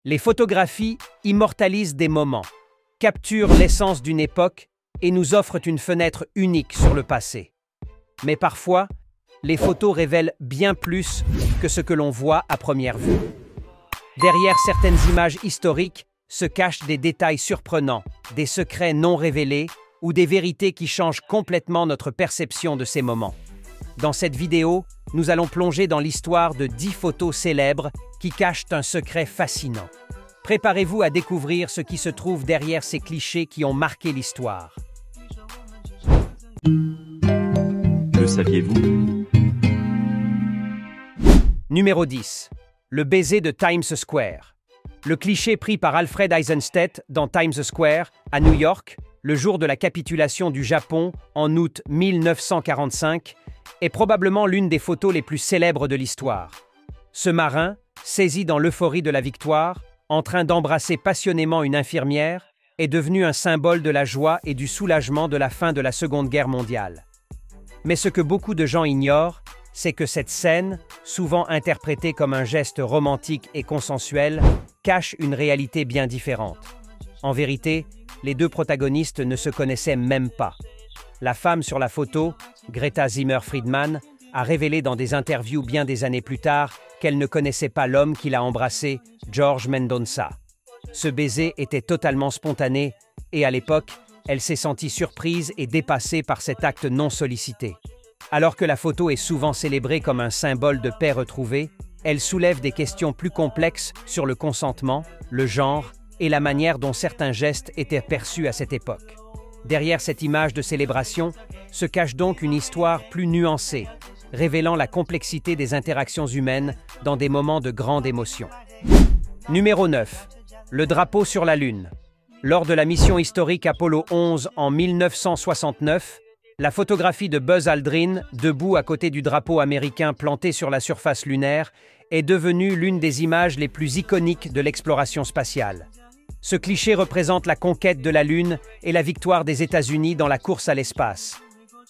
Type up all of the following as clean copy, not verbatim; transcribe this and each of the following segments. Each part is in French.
Les photographies immortalisent des moments, capturent l'essence d'une époque et nous offrent une fenêtre unique sur le passé. Mais parfois, les photos révèlent bien plus que ce que l'on voit à première vue. Derrière certaines images historiques se cachent des détails surprenants, des secrets non révélés ou des vérités qui changent complètement notre perception de ces moments. Dans cette vidéo, nous allons plonger dans l'histoire de 10 photos célèbres qui cachent un secret fascinant. Préparez-vous à découvrir ce qui se trouve derrière ces clichés qui ont marqué l'histoire. Le saviez-vous? Numéro 10. Le baiser de Times Square. Le cliché pris par Alfred Eisenstedt dans Times Square, à New York, le jour de la capitulation du Japon en août 1945, est probablement l'une des photos les plus célèbres de l'histoire. Ce marin, saisi dans l'euphorie de la victoire, en train d'embrasser passionnément une infirmière, est devenu un symbole de la joie et du soulagement de la fin de la Seconde Guerre mondiale. Mais ce que beaucoup de gens ignorent, c'est que cette scène, souvent interprétée comme un geste romantique et consensuel, cache une réalité bien différente. En vérité, les deux protagonistes ne se connaissaient même pas. La femme sur la photo, Greta Zimmer-Friedman, a révélé dans des interviews bien des années plus tard qu'elle ne connaissait pas l'homme qui l'a embrassé, George Mendonça. Ce baiser était totalement spontané et à l'époque, elle s'est sentie surprise et dépassée par cet acte non sollicité. Alors que la photo est souvent célébrée comme un symbole de paix retrouvée, elle soulève des questions plus complexes sur le consentement, le genre et la manière dont certains gestes étaient perçus à cette époque. Derrière cette image de célébration se cache donc une histoire plus nuancée, révélant la complexité des interactions humaines dans des moments de grande émotion. Numéro 9. Le drapeau sur la Lune. Lors de la mission historique Apollo 11 en 1969, la photographie de Buzz Aldrin, debout à côté du drapeau américain planté sur la surface lunaire, est devenue l'une des images les plus iconiques de l'exploration spatiale. Ce cliché représente la conquête de la Lune et la victoire des États-Unis dans la course à l'espace.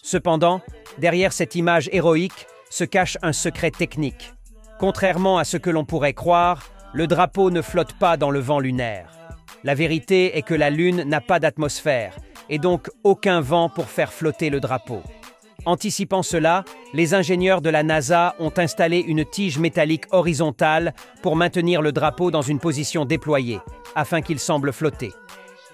Cependant, derrière cette image héroïque se cache un secret technique. Contrairement à ce que l'on pourrait croire, le drapeau ne flotte pas dans le vent lunaire. La vérité est que la Lune n'a pas d'atmosphère, et donc aucun vent pour faire flotter le drapeau. Anticipant cela, les ingénieurs de la NASA ont installé une tige métallique horizontale pour maintenir le drapeau dans une position déployée, afin qu'il semble flotter.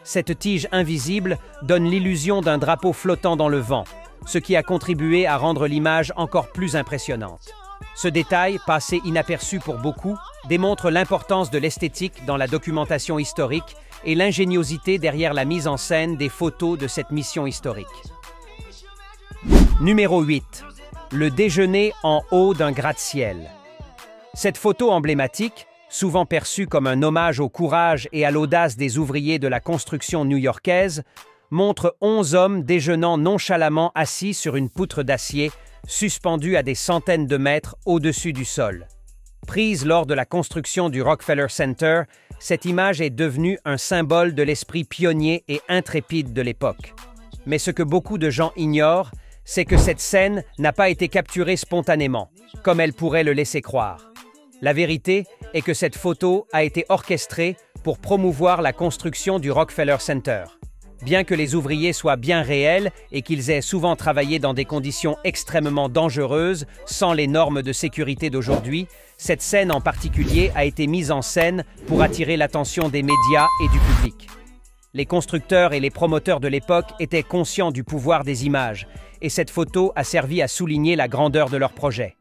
Cette tige invisible donne l'illusion d'un drapeau flottant dans le vent, ce qui a contribué à rendre l'image encore plus impressionnante. Ce détail, passé inaperçu pour beaucoup, démontre l'importance de l'esthétique dans la documentation historique et l'ingéniosité derrière la mise en scène des photos de cette mission historique. Numéro 8. Le déjeuner en haut d'un gratte-ciel. Cette photo emblématique, souvent perçue comme un hommage au courage et à l'audace des ouvriers de la construction new-yorkaise, montre 11 hommes déjeunant nonchalamment assis sur une poutre d'acier suspendue à des centaines de mètres au-dessus du sol. Prise lors de la construction du Rockefeller Center, cette image est devenue un symbole de l'esprit pionnier et intrépide de l'époque. Mais ce que beaucoup de gens ignorent, c'est que cette scène n'a pas été capturée spontanément, comme elle pourrait le laisser croire. La vérité est que cette photo a été orchestrée pour promouvoir la construction du Rockefeller Center. Bien que les ouvriers soient bien réels et qu'ils aient souvent travaillé dans des conditions extrêmement dangereuses, sans les normes de sécurité d'aujourd'hui, cette scène en particulier a été mise en scène pour attirer l'attention des médias et du public. Les constructeurs et les promoteurs de l'époque étaient conscients du pouvoir des images, et cette photo a servi à souligner la grandeur de leur projet.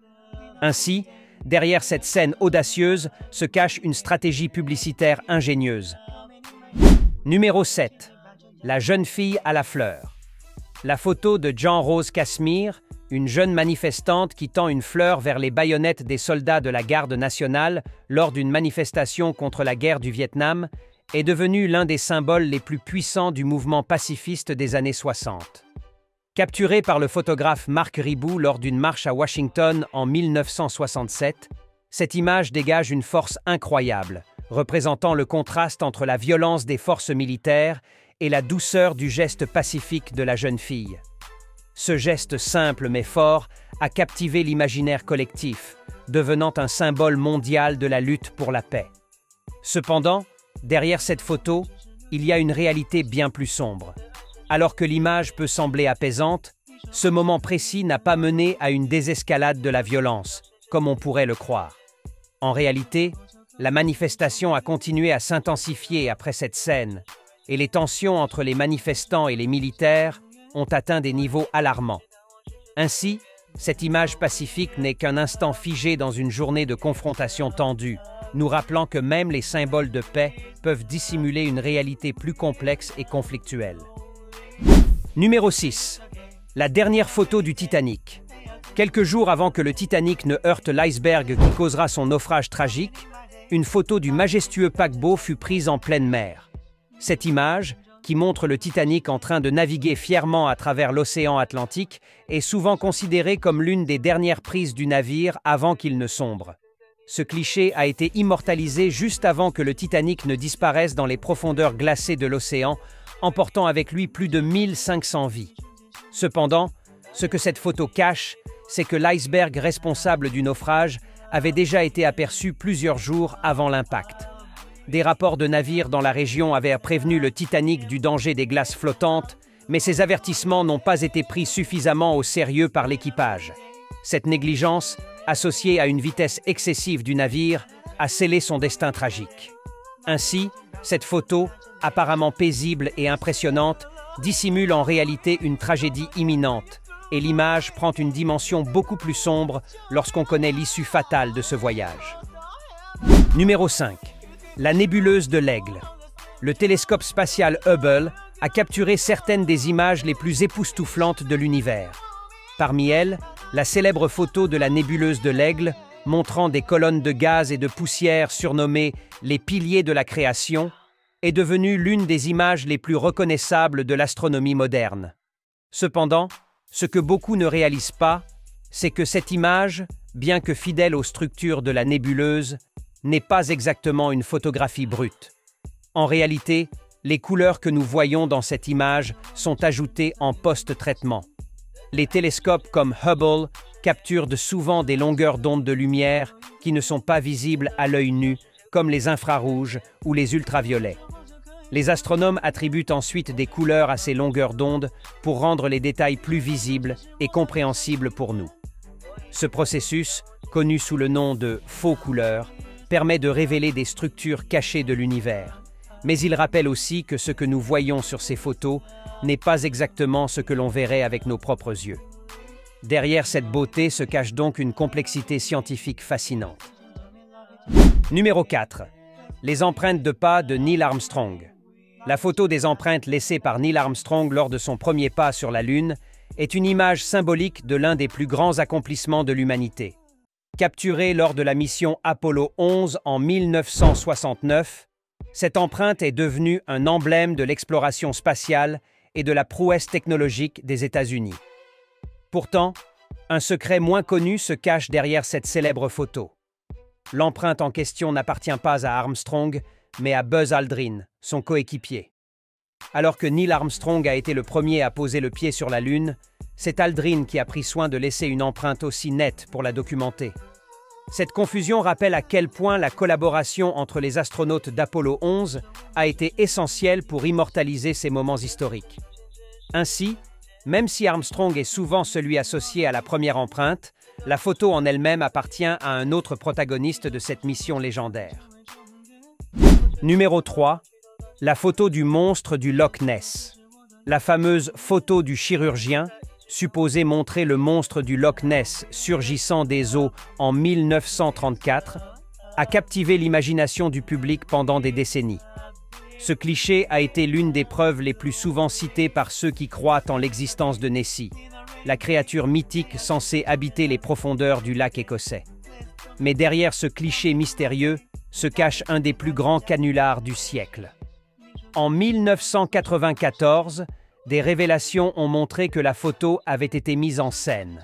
Ainsi, derrière cette scène audacieuse se cache une stratégie publicitaire ingénieuse. Numéro 7. La jeune fille à la fleur. La photo de Jean Rose Casimir, une jeune manifestante qui tend une fleur vers les baïonnettes des soldats de la Garde nationale lors d'une manifestation contre la guerre du Vietnam, est devenue l'un des symboles les plus puissants du mouvement pacifiste des années 60. Capturée par le photographe Marc Ribot lors d'une marche à Washington en 1967, cette image dégage une force incroyable, représentant le contraste entre la violence des forces militaires et la douceur du geste pacifique de la jeune fille. Ce geste simple mais fort a captivé l'imaginaire collectif, devenant un symbole mondial de la lutte pour la paix. Cependant, derrière cette photo, il y a une réalité bien plus sombre. Alors que l'image peut sembler apaisante, ce moment précis n'a pas mené à une désescalade de la violence, comme on pourrait le croire. En réalité, la manifestation a continué à s'intensifier après cette scène, et les tensions entre les manifestants et les militaires ont atteint des niveaux alarmants. Ainsi, cette image pacifique n'est qu'un instant figé dans une journée de confrontation tendue, nous rappelant que même les symboles de paix peuvent dissimuler une réalité plus complexe et conflictuelle. Numéro 6. La dernière photo du Titanic. Quelques jours avant que le Titanic ne heurte l'iceberg qui causera son naufrage tragique, une photo du majestueux paquebot fut prise en pleine mer. Cette image, qui montre le Titanic en train de naviguer fièrement à travers l'océan Atlantique, est souvent considérée comme l'une des dernières prises du navire avant qu'il ne sombre. Ce cliché a été immortalisé juste avant que le Titanic ne disparaisse dans les profondeurs glacées de l'océan, emportant avec lui plus de 1500 vies. Cependant, ce que cette photo cache, c'est que l'iceberg responsable du naufrage avait déjà été aperçu plusieurs jours avant l'impact. Des rapports de navires dans la région avaient prévenu le Titanic du danger des glaces flottantes, mais ces avertissements n'ont pas été pris suffisamment au sérieux par l'équipage. Cette négligence, associée à une vitesse excessive du navire, a scellé son destin tragique. Ainsi, cette photo, apparemment paisible et impressionnante, dissimule en réalité une tragédie imminente, et l'image prend une dimension beaucoup plus sombre lorsqu'on connaît l'issue fatale de ce voyage. Numéro 5. La nébuleuse de l'Aigle. Le télescope spatial Hubble a capturé certaines des images les plus époustouflantes de l'univers. Parmi elles, la célèbre photo de la nébuleuse de l'Aigle, montrant des colonnes de gaz et de poussière surnommées les piliers de la création, est devenue l'une des images les plus reconnaissables de l'astronomie moderne. Cependant, ce que beaucoup ne réalisent pas, c'est que cette image, bien que fidèle aux structures de la nébuleuse, n'est pas exactement une photographie brute. En réalité, les couleurs que nous voyons dans cette image sont ajoutées en post-traitement. Les télescopes comme Hubble capturent souvent des longueurs d'onde de lumière qui ne sont pas visibles à l'œil nu, comme les infrarouges ou les ultraviolets. Les astronomes attribuent ensuite des couleurs à ces longueurs d'onde pour rendre les détails plus visibles et compréhensibles pour nous. Ce processus, connu sous le nom de faux couleurs, permet de révéler des structures cachées de l'univers. Mais il rappelle aussi que ce que nous voyons sur ces photos n'est pas exactement ce que l'on verrait avec nos propres yeux. Derrière cette beauté se cache donc une complexité scientifique fascinante. Numéro 4. Les empreintes de pas de Neil Armstrong. La photo des empreintes laissées par Neil Armstrong lors de son premier pas sur la Lune est une image symbolique de l'un des plus grands accomplissements de l'humanité. Capturée lors de la mission Apollo 11 en 1969, cette empreinte est devenue un emblème de l'exploration spatiale et de la prouesse technologique des États-Unis. Pourtant, un secret moins connu se cache derrière cette célèbre photo. L'empreinte en question n'appartient pas à Armstrong, mais à Buzz Aldrin, son coéquipier. Alors que Neil Armstrong a été le premier à poser le pied sur la Lune, c'est Aldrin qui a pris soin de laisser une empreinte aussi nette pour la documenter. Cette confusion rappelle à quel point la collaboration entre les astronautes d'Apollo 11 a été essentielle pour immortaliser ces moments historiques. Ainsi, même si Armstrong est souvent celui associé à la première empreinte, la photo en elle-même appartient à un autre protagoniste de cette mission légendaire. Numéro 3. La photo du monstre du Loch Ness. La fameuse photo du chirurgien, supposée montrer le monstre du Loch Ness surgissant des eaux en 1934, a captivé l'imagination du public pendant des décennies. Ce cliché a été l'une des preuves les plus souvent citées par ceux qui croient en l'existence de Nessie, la créature mythique censée habiter les profondeurs du lac écossais. Mais derrière ce cliché mystérieux se cache un des plus grands canulars du siècle. En 1994, des révélations ont montré que la photo avait été mise en scène.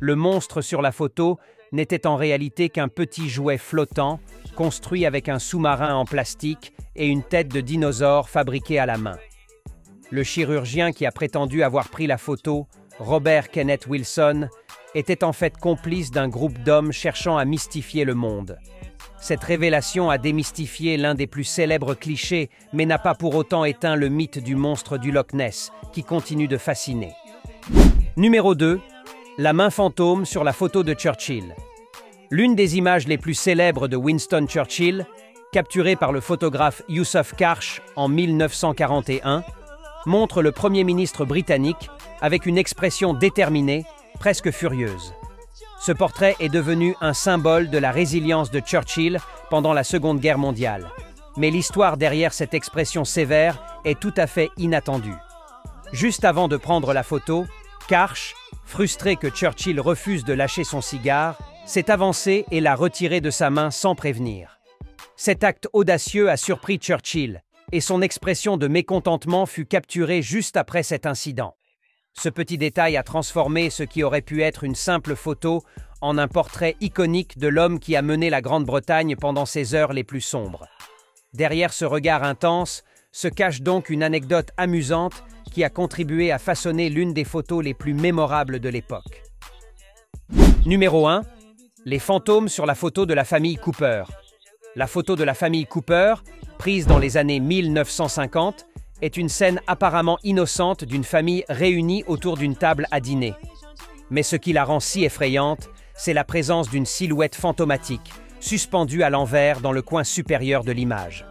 Le monstre sur la photo n'était en réalité qu'un petit jouet flottant, construit avec un sous-marin en plastique et une tête de dinosaure fabriquée à la main. Le chirurgien qui a prétendu avoir pris la photo, Robert Kenneth Wilson, était en fait complice d'un groupe d'hommes cherchant à mystifier le monde. Cette révélation a démystifié l'un des plus célèbres clichés, mais n'a pas pour autant éteint le mythe du monstre du Loch Ness, qui continue de fasciner. Numéro 2. La main fantôme sur la photo de Churchill. L'une des images les plus célèbres de Winston Churchill, capturée par le photographe Yousuf Karsh en 1941, montre le Premier ministre britannique avec une expression déterminée, presque furieuse. Ce portrait est devenu un symbole de la résilience de Churchill pendant la Seconde Guerre mondiale. Mais l'histoire derrière cette expression sévère est tout à fait inattendue. Juste avant de prendre la photo, Karsh, frustré que Churchill refuse de lâcher son cigare, s'est avancé et l'a retiré de sa main sans prévenir. Cet acte audacieux a surpris Churchill, et son expression de mécontentement fut capturée juste après cet incident. Ce petit détail a transformé ce qui aurait pu être une simple photo en un portrait iconique de l'homme qui a mené la Grande-Bretagne pendant ses heures les plus sombres. Derrière ce regard intense se cache donc une anecdote amusante qui a contribué à façonner l'une des photos les plus mémorables de l'époque. Numéro 1. Les fantômes sur la photo de la famille Cooper. La photo de la famille Cooper, prise dans les années 1950, est une scène apparemment innocente d'une famille réunie autour d'une table à dîner. Mais ce qui la rend si effrayante, c'est la présence d'une silhouette fantomatique, suspendue à l'envers dans le coin supérieur de l'image.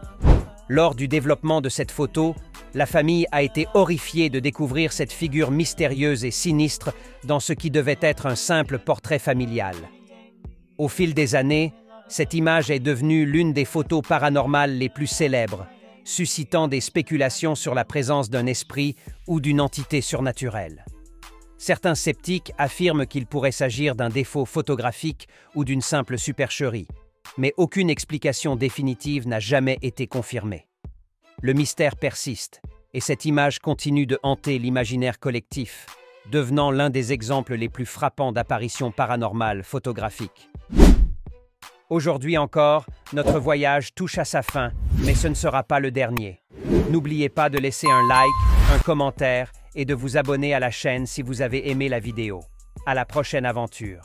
Lors du développement de cette photo, la famille a été horrifiée de découvrir cette figure mystérieuse et sinistre dans ce qui devait être un simple portrait familial. Au fil des années, cette image est devenue l'une des photos paranormales les plus célèbres, suscitant des spéculations sur la présence d'un esprit ou d'une entité surnaturelle. Certains sceptiques affirment qu'il pourrait s'agir d'un défaut photographique ou d'une simple supercherie, mais aucune explication définitive n'a jamais été confirmée. Le mystère persiste, et cette image continue de hanter l'imaginaire collectif, devenant l'un des exemples les plus frappants d'apparitions paranormales photographiques. Aujourd'hui encore, notre voyage touche à sa fin, mais ce ne sera pas le dernier. N'oubliez pas de laisser un like, un commentaire et de vous abonner à la chaîne si vous avez aimé la vidéo. À la prochaine aventure.